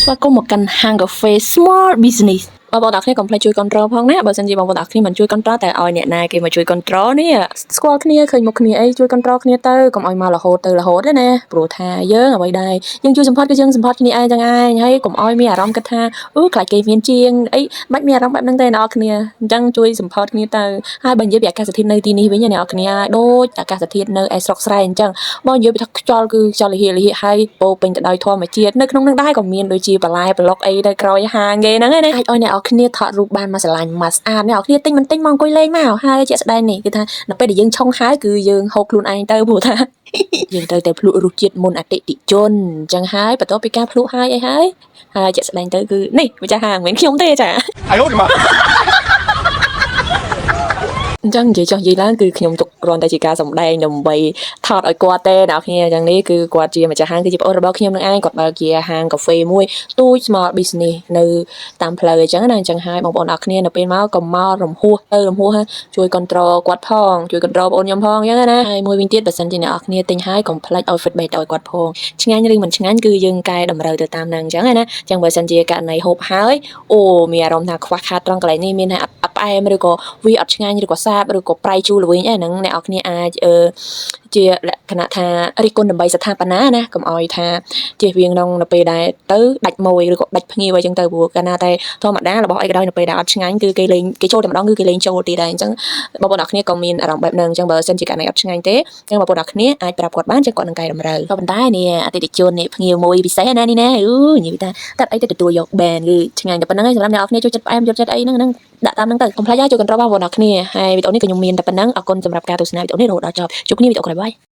và có một căn hàng cà phê small business បងប្អូនទាំងគ្នាកុំភ្លេចជួយគ្រប់គ្រងផងណាបើមិនជាបងប្អូនទាំងគ្នាមិនជួយគ្រប់គ្រងតែឲ្យអ្នកណាគេមកជួយគ្រប់គ្រងនេះស្គាល់គ្នាឃើញមុខគ្នាអីជួយគ្រប់គ្រងគ្នាទៅកុំឲ្យមករហូតទេណាព្រោះថាយើងអ្វីដែរយើងជួយសម្ផាត់គឺយើងសម្ផាត់គ្នាឯងចឹងឯងហើយកុំឲ្យមានអារម្មណ៍គិតថាអូខ្លាចគេមានជាងអីបាច់មានអារម្មណ៍បែបហ្នឹងទេអ្នកនរគ្នាអញ្ចឹងជួយសម្ផាត់គ្នាទៅហើយបើនិយាយពីអាកាសធាតុនៅទីនេះវិញអ្នកនរគ្នាដូចអាកាសធាតុនៅឯស្រុកស្រែអញ្ចឹងបងនិយាយពីថាខ្យល់គឺខ្យល់លិហិហើយពោពេញទៅដោយធម្មជាតិនៅក្នុងនឹងដែរក៏មានដូចជាបន្លែប្លុកអីទៅក្រោយហាងគេហ្នឹងឯងអាចឲ្យអ្នកនរគ្នាថតរូបបានមកស្រឡាញ់មកស្អាតអ្នកនរគ្នាទិញមិនទិញមកអង្គុយលេងមកហើយជាក់ស្ដែងនេះគឺថានៅពេលដែលយើងឆុងហើយគឺយើងហូបខ្លួនឯងទៅព្រោះថាយើងត្រូវតែភ្លក់រសជាតិមុនអតិថិជនអញ្ចឹងហើយបន្ទាប់ពីការភ្លក់ហើយអីហើយជាក់ស្ដែងទៅគឺនេះម្ចាស់ហាងមិនមែនខ្ញុំទេចាអាយអូម៉ាអញ្ចឹងនិយាយចុះនិយាយឡើងគឺខ្ញុំទុកគ្រាន់តែជាការសម្ដែងដើម្បីថតឲ្យគាត់ទេអ្នកគ្នាអញ្ចឹងនេះគឺគាត់ជាម្ចាស់ហាងគឺជាប្អូនរបស់ខ្ញុំនឹងឯងគាត់បើកជាហាងកាហ្វេមួយទូច small business នៅតាមផ្លូវអញ្ចឹងណាអញ្ចឹងហើយបងប្អូនអ្នកគ្នានៅពេលមកក៏មករំហួសជួយ control គាត់ផងជួយ control បងប្អូនខ្ញុំផងអញ្ចឹងណាហើយមួយវិញទៀតបើសិនជាអ្នកគ្នាទិញហើយកុំភ្លេចឲ្យ feedback ឲ្យគាត់ផងឆ្ងាញ់ឬមិនឆ្ងាញ់គឺយើងកែតម្រូវទៅតាមហ្នឹងអញ្ចឹងណាអញ្ចឹងបើសិនជាករណីហូបហើយអូមានអារម្មណ៍ថាខ្វះខាតត្រង់កន្លែងនេះមានថាអត់ផ្អែមឬក៏វាអត់ឆ្ងាញ់ឬក៏សាបឬក៏ប្រៃជូរល្វីងអីហ្នឹងអ្នកគ្នាអាចជាលក្ខណៈថារិះគន់ដើម្បីស្ថាបនាណាកុំឲ្យថាជៀសវាងក្នុងនៅពេលដែលទៅដាច់ម៉ួយឬក៏ដាច់ភ្ងាវអីចឹងទៅព្រោះកាលណាតែធម្មតារបស់អីក៏ដោយនៅពេលដែលអត់ឆ្ងាញ់គឺគេលេងគេចូលតែម្ដងគឺគេលេងចូលទៀតដែរអញ្ចឹងបងប្អូនអ្នកគ្នាក៏មានអារម្មណ៍បែបហ្នឹងអញ្ចឹងបើសិនជាករណីអត់ឆ្ងាញ់ទេអញ្ចឹងបងប្អូនអ្នកគ្នាអាចប្រាប់គាត់បានចឹងគាត់នឹងកែតម្រូវក៏ប៉ុន្តែនេះអតិថិជននេះភ្ងាវមួយពិសេសណានេះណានិយាយថាតែអីទៅទទួលយកបែនគឺឆ្ងាញ់តែប៉ុណ្្នឹងឯងសម្រាប់អ្នកគ្នាចូលចិត្តផ្អែមចូលចិត្តអីហ្នឹងដាក់តាមហ្នឹងទៅកុំភ្លេចជួយ control បងប្អូនអ្នកគ្នាហើយវីដេអូនេះក៏ខ្ញុំមានតែប៉ុណ្្នឹងអរគុណសម្រាប់ការទស្សនាវីដេអូនេះរហូតដល់ចប់ជួបគ្នាវីដេអូក្រោយបាយ